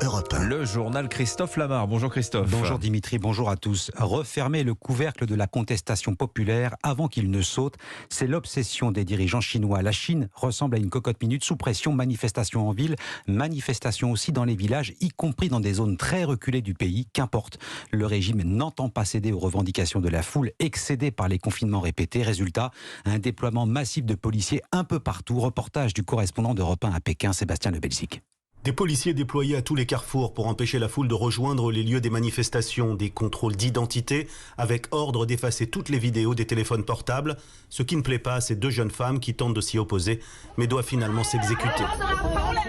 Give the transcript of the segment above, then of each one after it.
Europe 1. Le journal Christophe Lamar. Bonjour Christophe. Bonjour Dimitri, bonjour à tous. Refermer le couvercle de la contestation populaire avant qu'il ne saute, c'est l'obsession des dirigeants chinois. La Chine ressemble à une cocotte minute sous pression, manifestations en ville, manifestations aussi dans les villages, y compris dans des zones très reculées du pays. Qu'importe, le régime n'entend pas céder aux revendications de la foule, excédée par les confinements répétés. Résultat, un déploiement massif de policiers un peu partout. Reportage du correspondant d'Europe 1 à Pékin, Sébastien Le Belzic. Des policiers déployés à tous les carrefours pour empêcher la foule de rejoindre les lieux des manifestations, des contrôles d'identité avec ordre d'effacer toutes les vidéos des téléphones portables. Ce qui ne plaît pas à ces deux jeunes femmes qui tentent de s'y opposer, mais doivent finalement s'exécuter.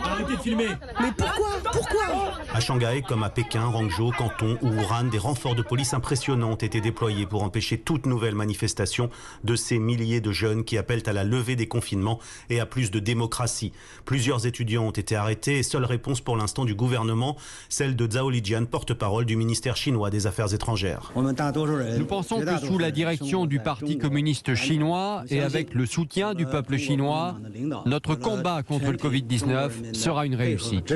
Arrêtez de filmer. Mais pourquoi À Shanghai, comme à Pékin, Hangzhou, Canton ou Wuhan, des renforts de police impressionnants ont été déployés pour empêcher toute nouvelle manifestation de ces milliers de jeunes qui appellent à la levée des confinements et à plus de démocratie. Plusieurs étudiants ont été arrêtés et seule réponse pour l'instant du gouvernement, celle de Zhao Lijian, porte-parole du ministère chinois des Affaires étrangères. Nous pensons que sous la direction du Parti communiste chinois et avec le soutien du peuple chinois, notre combat contre le Covid-19 sera une réussite.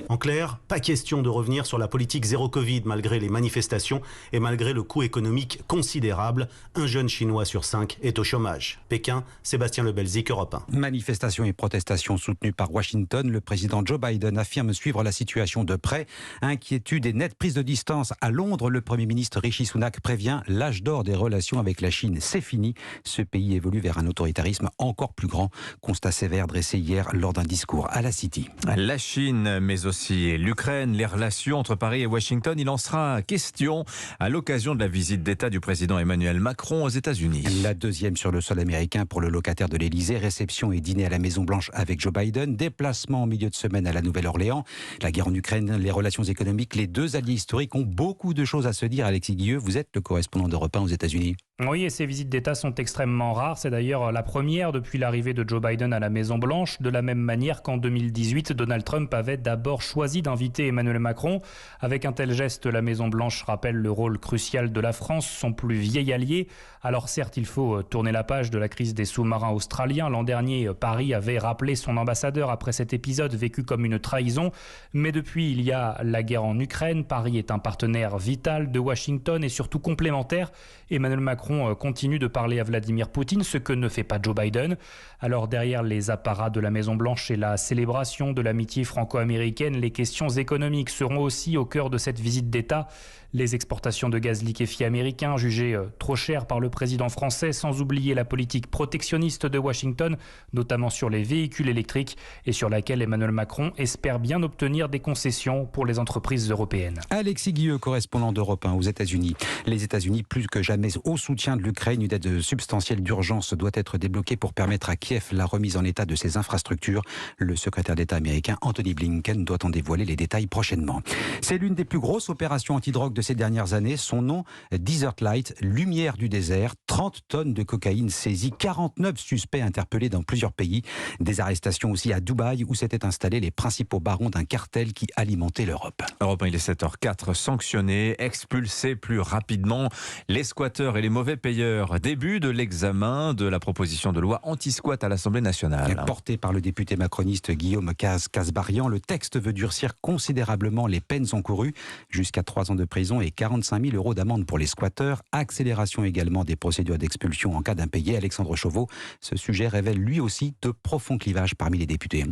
En clair, pas question de revenir sur la politique zéro Covid malgré les manifestations et malgré le coût économique considérable. Un jeune Chinois sur 5 est au chômage. Pékin, Sébastien Le Belzic, Europe 1. Manifestations et protestations soutenues par Washington. Le président Joe Biden affirme suivre la situation de près. Inquiétude et nette prise de distance. À Londres, le Premier ministre Rishi Sunak prévient l'âge d'or des relations avec la Chine. C'est fini. Ce pays évolue vers un autoritarisme encore plus grand. Constat sévère dressé hier lors d'un discours à la City. La Chine, mais aussi l'Ukraine, les relations entre Paris et Washington, il en sera question à l'occasion de la visite d'État du président Emmanuel Macron aux États-Unis. La deuxième sur le sol américain pour le locataire de l'Élysée. Réception et dîner à la Maison-Blanche avec Joe Biden. Déplacement en milieu de semaine à la Nouvelle-Orléans. La guerre en Ukraine, les relations économiques, les deux alliés historiques ont beaucoup de choses à se dire. Alexis Guilleux, vous êtes le correspondant d'Europe 1 aux États-Unis. Oui, et ces visites d'État sont extrêmement rares. C'est d'ailleurs la première depuis l'arrivée de Joe Biden à la Maison-Blanche. De la même manière qu'en 2018, Donald Trump avait d'abord choisi d'inviter Emmanuel Macron. Avec un tel geste, la Maison-Blanche rappelle le rôle crucial de la France, son plus vieil allié. Alors certes, il faut tourner la page de la crise des sous-marins australiens. L'an dernier, Paris avait rappelé son ambassadeur après cet épisode vécu comme une trahison. Mais depuis, il y a la guerre en Ukraine. Paris est un partenaire vital de Washington et surtout complémentaire. Emmanuel Macron continue de parler à Vladimir Poutine, ce que ne fait pas Joe Biden. Alors derrière les apparats de la Maison-Blanche et la célébration de l'amitié franco-américaine, les questions économiques seront aussi au cœur de cette visite d'État. Les exportations de gaz liquéfié américain jugées trop chères par le président français, sans oublier la politique protectionniste de Washington, notamment sur les véhicules électriques et sur laquelle Emmanuel Macron espère bien obtenir des concessions pour les entreprises européennes. Alexis Guilleux, correspondant d'Europe 1 aux États-Unis. Les États-Unis, plus que jamais au soutien de l'Ukraine, une aide substantielle d'urgence doit être débloquée pour permettre à Kiev la remise en état de ses infrastructures. Le secrétaire d'État américain Anthony Blinken doit en dévoiler les détails prochainement. C'est l'une des plus grosses opérations antidrogue de ces dernières années. Son nom, Desert Light, lumière du désert. 30 tonnes de cocaïne saisies, 49 suspects interpellés dans plusieurs pays. Des arrestations aussi à Dubaï où s'étaient installés les principaux barons d'un cartel qui alimentait l'Europe. Europe 1, il est 7h04, sanctionner, expulser plus rapidement les squatteurs et les mauvais payeurs. Début de l'examen de la proposition de loi anti-squat à l'Assemblée nationale. Porté par le député macroniste Guillaume Kasbarian, le texte veut durcir considérablement les peines encourues, jusqu'à 3 ans de prison et 45 000 € d'amende pour les squatteurs. Accélération également des procédures d'expulsion en cas d'impayé. Alexandre Chauveau, ce sujet révèle lui aussi de profonds clivages parmi les députés.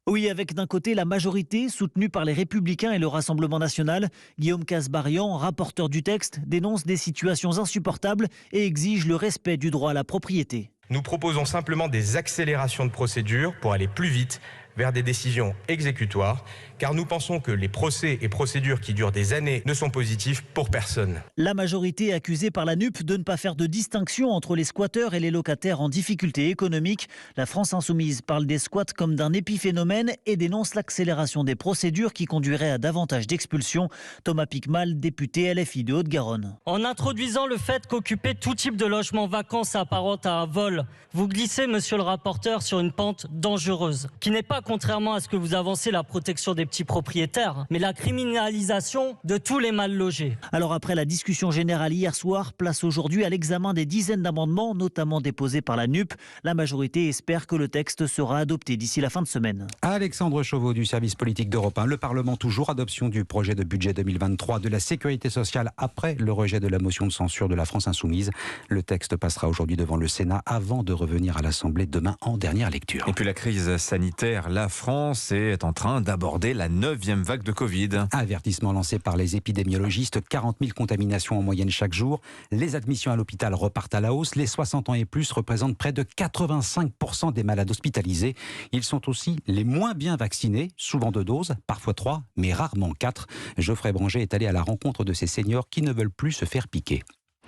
Oui, avec d'un côté la majorité, soutenue par les Républicains et le Rassemblement national. Guillaume Kasbarian, rapporteur du texte, dénonce des situations insupportables et exige le respect du droit à la propriété. Nous proposons simplement des accélérations de procédures pour aller plus vite vers des décisions exécutoires, car nous pensons que les procès et procédures qui durent des années ne sont positifs pour personne. La majorité est accusée par la NUP de ne pas faire de distinction entre les squatteurs et les locataires en difficulté économique. La France insoumise parle des squats comme d'un épiphénomène et dénonce l'accélération des procédures qui conduirait à davantage d'expulsions. Thomas Piquemal, député LFI de Haute-Garonne. En introduisant le fait qu'occuper tout type de logement vacant s'apparente à un vol, vous glissez, monsieur le rapporteur, sur une pente dangereuse, qui n'est pas contrairement à ce que vous avancez, la protection des petits propriétaires, mais la criminalisation de tous les mal logés. Alors après la discussion générale hier soir, place aujourd'hui à l'examen des dizaines d'amendements, notamment déposés par la NUP. La majorité espère que le texte sera adopté d'ici la fin de semaine. Alexandre Chauveau du service politique d'Europe 1. Le Parlement toujours, adoption du projet de budget 2023 de la sécurité sociale après le rejet de la motion de censure de la France Insoumise. Le texte passera aujourd'hui devant le Sénat avant de revenir à l'Assemblée demain en dernière lecture. Et puis la crise sanitaire, la France est en train d'aborder la 9e vague de Covid. Avertissement lancé par les épidémiologistes, 40 000 contaminations en moyenne chaque jour. Les admissions à l'hôpital repartent à la hausse. Les 60 ans et plus représentent près de 85% des malades hospitalisés. Ils sont aussi les moins bien vaccinés, souvent 2 doses, parfois 3, mais rarement 4. Geoffrey Branger est allé à la rencontre de ces seniors qui ne veulent plus se faire piquer.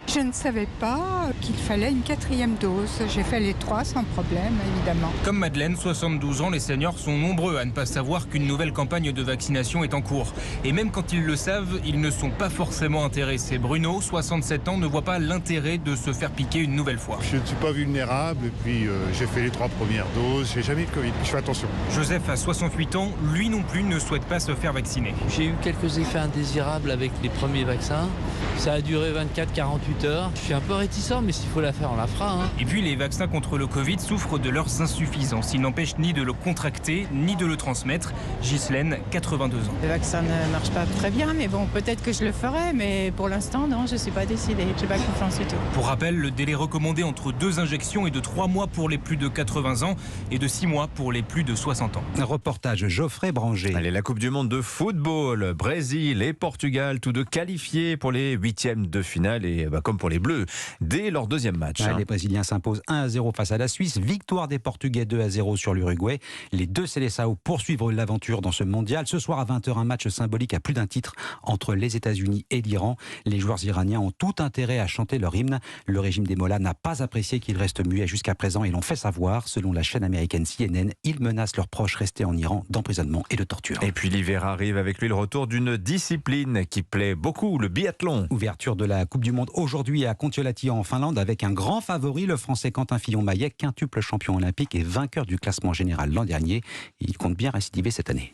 Je ne savais pas qu'il fallait une 4e dose. J'ai fait les 3 sans problème, évidemment. Comme Madeleine, 72 ans, les seniors sont nombreux à ne pas savoir qu'une nouvelle campagne de vaccination est en cours. Et même quand ils le savent, ils ne sont pas forcément intéressés. Bruno, 67 ans, ne voit pas l'intérêt de se faire piquer une nouvelle fois. Je ne suis pas vulnérable et puis j'ai fait les 3 premières doses. J'ai jamais eu de Covid. Je fais attention. Joseph a 68 ans, lui non plus ne souhaite pas se faire vacciner. J'ai eu quelques effets indésirables avec les premiers vaccins. Ça a duré 24-48 heures. Je suis un peu réticent, mais s'il faut la faire, on la fera. Et puis les vaccins contre le Covid souffrent de leurs insuffisances. Ils n'empêchent ni de le contracter, ni de le transmettre. Ghislaine, 82 ans. Le vaccin ne marche pas très bien, mais bon, peut-être que je le ferai, mais pour l'instant, non, je ne suis pas décidée. Je n'ai pas confiance du tout. Pour rappel, le délai recommandé entre 2 injections est de 3 mois pour les plus de 80 ans et de 6 mois pour les plus de 60 ans. Reportage Geoffrey Branger. Allez, la Coupe du Monde de football, Brésil et Portugal, tous deux qualifiés pour les 8e de finale et comme pour les Bleus, dès leur 2e match. Les Brésiliens s'imposent 1-0 face à la Suisse, victoire des Portugais 2-0 sur l'Uruguay. Les deux Seleção poursuivent l'aventure dans ce mondial. Ce soir à 20h, un match symbolique à plus d'un titre entre les États-Unis et l'Iran. Les joueurs iraniens ont tout intérêt à chanter leur hymne. Le régime des Mollahs n'a pas apprécié qu'ils restent muets jusqu'à présent et l'ont fait savoir. Selon la chaîne américaine CNN, ils menacent leurs proches restés en Iran d'emprisonnement et de torture. Et puis l'hiver arrive, avec lui le retour d'une discipline qui plaît beaucoup, le biathlon. Ouverture de la Coupe du Monde aujourd'hui à Kontiolahti en Finlande avec un grand favori, le Français Quentin Fillon-Maillet, quintuple champion olympique et vainqueur du classement général l'an dernier. Il compte bien récidiver cette année.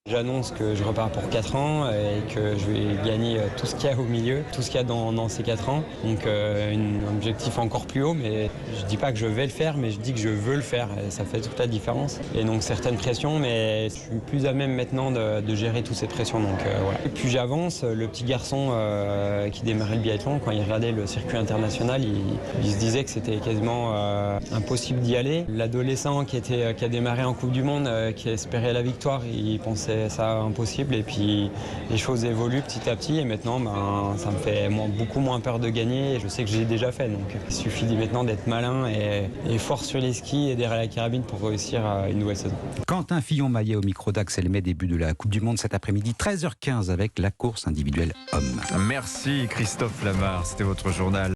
J'annonce que je repars pour 4 ans et que je vais gagner tout ce qu'il y a au milieu, tout ce qu'il y a dans ces 4 ans. Donc un objectif encore plus haut, mais je dis pas que je vais le faire, mais je dis que je veux le faire et ça fait toute la différence. Et donc certaines pressions, mais je suis plus à même maintenant de gérer toutes ces pressions. Donc voilà. Et plus j'avance, le petit garçon qui démarrait le biathlon, quand il regardait le circuit international, il se disait que c'était quasiment impossible d'y aller. L'adolescent qui a démarré en Coupe du Monde, qui espérait la victoire, il pensait ça impossible et puis les choses évoluent petit à petit et maintenant ça me fait beaucoup moins peur de gagner et je sais que j'ai déjà fait, donc il suffit maintenant d'être malin et fort sur les skis et derrière la carabine pour réussir une nouvelle saison. Quentin Fillon-Maillet au micro d'Axel May, début de la Coupe du Monde cet après-midi 13h15 avec la course individuelle homme. Merci Christophe Lamar, c'était votre journal.